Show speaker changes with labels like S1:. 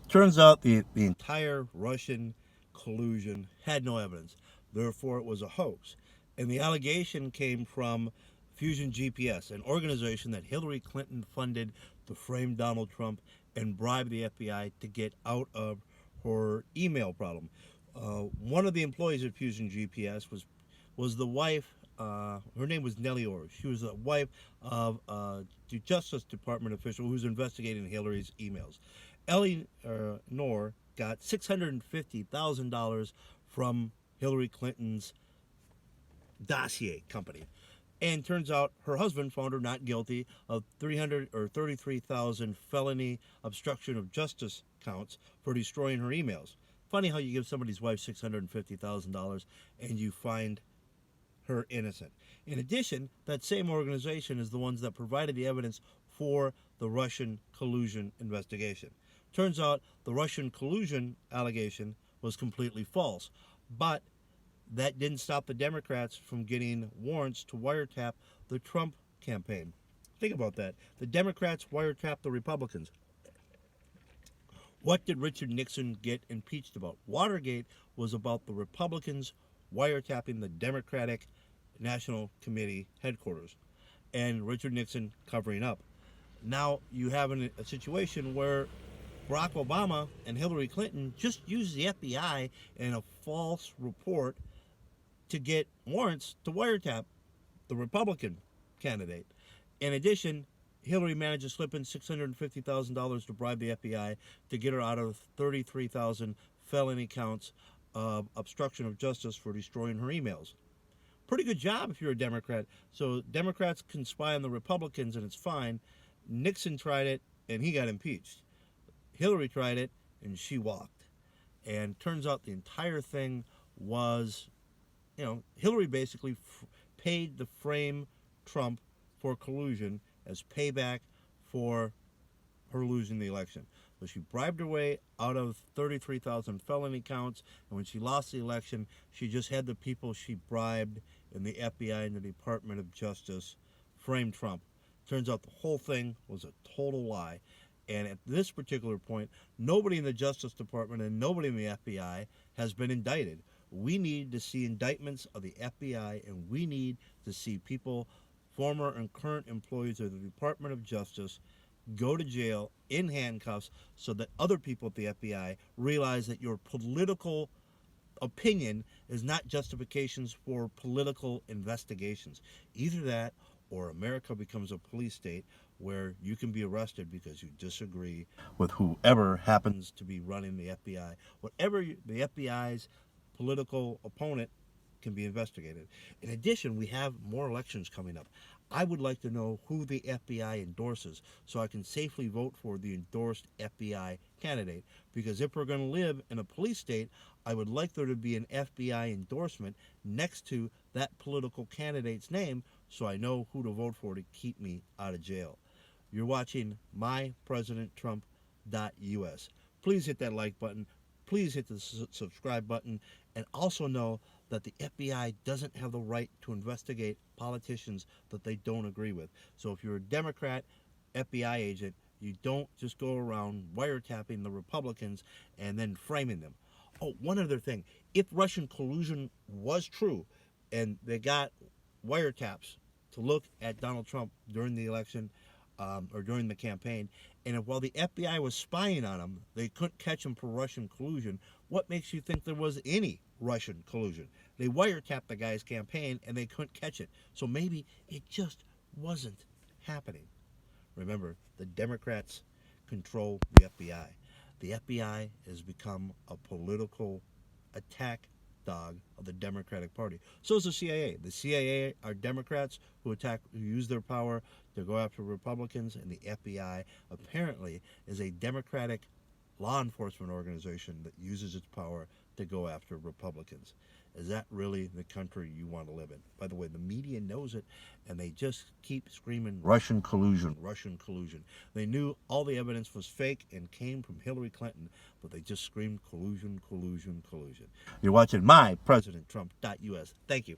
S1: Turns out the entire Russian collusion had no evidence. Therefore, it was a hoax. And the allegation came from Fusion GPS, an organization that Hillary Clinton funded to frame Donald Trump and bribe the FBI to get out of her email problem. One of the employees at Fusion GPS was the wife. Her name was Nellie Orr. She was the wife of the Justice Department official who's investigating Hillary's emails. Ellie Noor got $650,000 from Hillary Clinton's dossier company. And turns out her husband found her not guilty of 33,000 felony obstruction of justice counts for destroying her emails. Funny how you give somebody's wife $650,000 and you find her innocent. In addition, that same organization is the ones that provided the evidence for the Russian collusion investigation. Turns out the Russian collusion allegation was completely false, but that didn't stop the Democrats from getting warrants to wiretap the Trump campaign. Think about that. The Democrats wiretapped the Republicans. What did Richard Nixon get impeached about? Watergate was about the Republicans wiretapping the Democratic National Committee headquarters and Richard Nixon covering up. Now you have a situation where Barack Obama and Hillary Clinton just used the FBI in a false report to get warrants to wiretap the Republican candidate. In addition, Hillary managed to slip in $650,000 to bribe the FBI to get her out of 33,000 felony counts of obstruction of justice for destroying her emails. Pretty good job if you're a Democrat. So Democrats can spy on the Republicans and it's fine. Nixon tried it and he got impeached. Hillary tried it and she walked. And turns out the entire thing was, Hillary basically paid to frame Trump for collusion as payback for her losing the election. So she bribed her way out of 33,000 felony counts, and when she lost the election, she just had the people she bribed in the FBI and the Department of Justice frame Trump. Turns out the whole thing was a total lie. And at this particular point, nobody in the Justice Department and nobody in the FBI has been indicted. We need to see indictments of the FBI, and we need to see people, former and current employees of the Department of Justice, go to jail in handcuffs so that other people at the FBI realize that your political opinion is not justifications for political investigations. Either that or America becomes a police state where you can be arrested because you disagree with whoever happens to be running the FBI. Whatever the FBI's political opponent can be investigated. In addition, we have more elections coming up. I would like to know who the FBI endorses so I can safely vote for the endorsed FBI candidate. Because if we're going to live in a police state, I would like there to be an FBI endorsement next to that political candidate's name so I know who to vote for to keep me out of jail. You're watching mypresidenttrump.us. Please hit that like button. Please hit the subscribe button. And also know that the FBI doesn't have the right to investigate politicians that they don't agree with. So if you're a Democrat FBI agent, you don't just go around wiretapping the Republicans and then framing them. Oh, one other thing. If Russian collusion was true and they got wiretaps to look at Donald Trump during the election or during the campaign, and if while the FBI was spying on him, they couldn't catch him for Russian collusion, what makes you think there was any Russian collusion? They wiretapped the guy's campaign and they couldn't catch it. So maybe it just wasn't happening. Remember, the Democrats control the FBI. The FBI has become a political attack dog of the Democratic Party. So is the CIA. The CIA are Democrats who use their power to go after Republicans, and the FBI apparently is a Democratic law enforcement organization that uses its power to go after Republicans. Is that really the country you want to live in? By the way, the media knows it, and they just keep screaming Russian collusion, Russian collusion. They knew all the evidence was fake and came from Hillary Clinton, but they just screamed collusion, collusion, collusion. You're watching mypresidenttrump.us. Thank you.